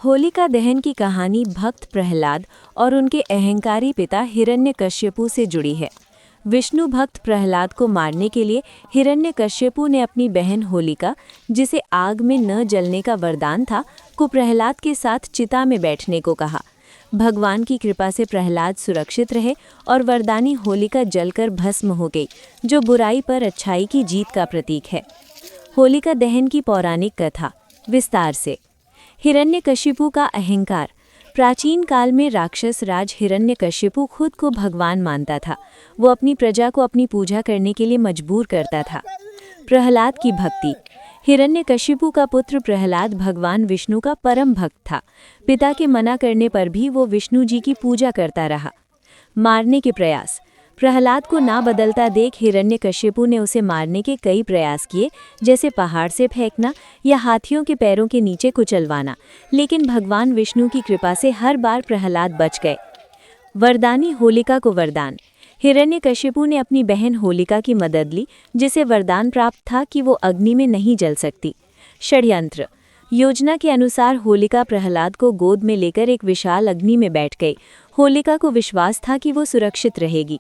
होलिका दहन की कहानी भक्त प्रहलाद और उनके अहंकारी पिता हिरण्यकश्यपु से जुड़ी है। विष्णु भक्त प्रहलाद को मारने के लिए हिरण्यकश्यपु ने अपनी बहन होलिका, जिसे आग में न जलने का वरदान था, को प्रहलाद के साथ चिता में बैठने को कहा। भगवान की कृपा से प्रहलाद सुरक्षित रहे और वरदानी होलिका जलकर भस्म हो गई, जो बुराई पर अच्छाई की जीत का प्रतीक है। होलिका दहन की पौराणिक कथा विस्तार से। हिरण्यकशिपु का अहंकार। प्राचीन काल में राक्षस राज हिरण्यकशिपु खुद को भगवान मानता था। वो अपनी प्रजा को अपनी पूजा करने के लिए मजबूर करता था। प्रहलाद की भक्ति। हिरण्यकशिपु का पुत्र प्रहलाद भगवान विष्णु का परम भक्त था। पिता के मना करने पर भी वो विष्णु जी की पूजा करता रहा। मारने के प्रयास। प्रहलाद को ना बदलता देख हिरण्यकशिपु ने उसे मारने के कई प्रयास किए, जैसे पहाड़ से फेंकना या हाथियों के पैरों के नीचे कुचलवाना, लेकिन भगवान विष्णु की कृपा से हर बार प्रहलाद बच गए। वरदानी होलिका को वरदान। हिरण्यकशिपु ने अपनी बहन होलिका की मदद ली, जिसे वरदान प्राप्त था कि वो अग्नि में नहीं जल सकती। षड्यंत्र। योजना के अनुसार होलिका प्रहलाद को गोद में लेकर एक विशाल अग्नि में बैठ गई। होलिका को विश्वास था कि वो सुरक्षित रहेगी।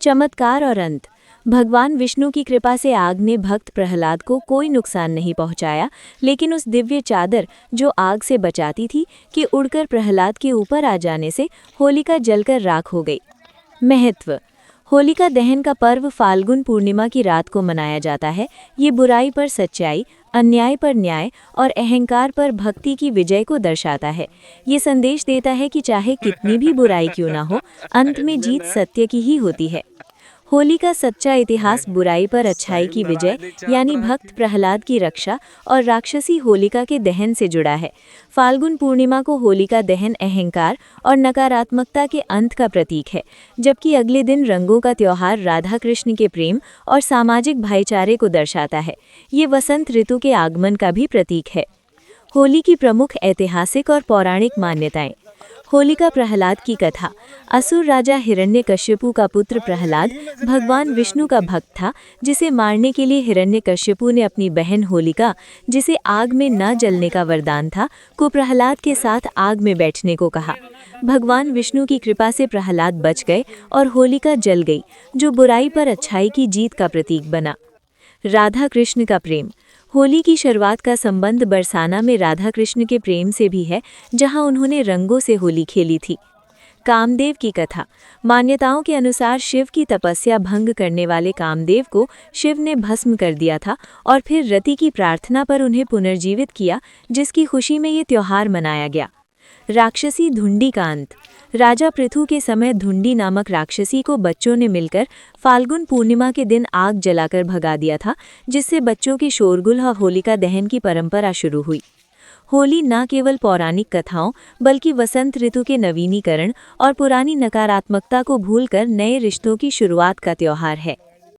चमत्कार और अंत। भगवान विष्णु की कृपा से आग ने भक्त प्रहलाद को कोई नुकसान नहीं पहुंचाया, लेकिन उस दिव्य चादर जो आग से बचाती थी कि उड़कर प्रहलाद के ऊपर आ जाने से होलिका जलकर राख हो गई। महत्व। होलिका दहन का पर्व फाल्गुन पूर्णिमा की रात को मनाया जाता है। ये बुराई पर सच्चाई, अन्याय पर न्याय और अहंकार पर भक्ति की विजय को दर्शाता है। ये संदेश देता है कि चाहे कितनी भी बुराई क्यों ना हो, अंत में जीत सत्य की ही होती है। होली का सच्चा इतिहास बुराई पर अच्छाई की विजय यानी भक्त प्रहलाद की रक्षा और राक्षसी होलिका के दहन से जुड़ा है। फाल्गुन पूर्णिमा को होलिका दहन अहंकार और नकारात्मकता के अंत का प्रतीक है, जबकि अगले दिन रंगों का त्योहार राधा कृष्ण के प्रेम और सामाजिक भाईचारे को दर्शाता है। ये वसंत ऋतु के आगमन का भी प्रतीक है। होली की प्रमुख ऐतिहासिक और पौराणिक मान्यताएं। होलिका प्रहलाद की कथा। असुर राजा हिरण्यकश्यपु का पुत्र प्रहलाद भगवान विष्णु का भक्त था, जिसे मारने के लिए हिरण्यकश्यपु ने अपनी बहन होलिका, जिसे आग में न जलने का वरदान था, को प्रहलाद के साथ आग में बैठने को कहा। भगवान विष्णु की कृपा से प्रहलाद बच गए और होलिका जल गई, जो बुराई पर अच्छाई की जीत का प्रतीक बना। राधा कृष्ण का प्रेम। होली की शुरुआत का संबंध बरसाना में राधा कृष्ण के प्रेम से भी है, जहां उन्होंने रंगों से होली खेली थी। कामदेव की कथा। मान्यताओं के अनुसार शिव की तपस्या भंग करने वाले कामदेव को शिव ने भस्म कर दिया था और फिर रति की प्रार्थना पर उन्हें पुनर्जीवित किया, जिसकी खुशी में ये त्योहार मनाया गया। राक्षसी धुंडी का अंत। राजा पृथु के समय धुंडी नामक राक्षसी को बच्चों ने मिलकर फाल्गुन पूर्णिमा के दिन आग जलाकर भगा दिया था, जिससे बच्चों के शोरगुल और होलिका दहन की परंपरा शुरू हुई। होली न केवल पौराणिक कथाओं बल्कि वसंत ऋतु के नवीनीकरण और पुरानी नकारात्मकता को भूलकर नए रिश्तों की शुरुआत का त्योहार है।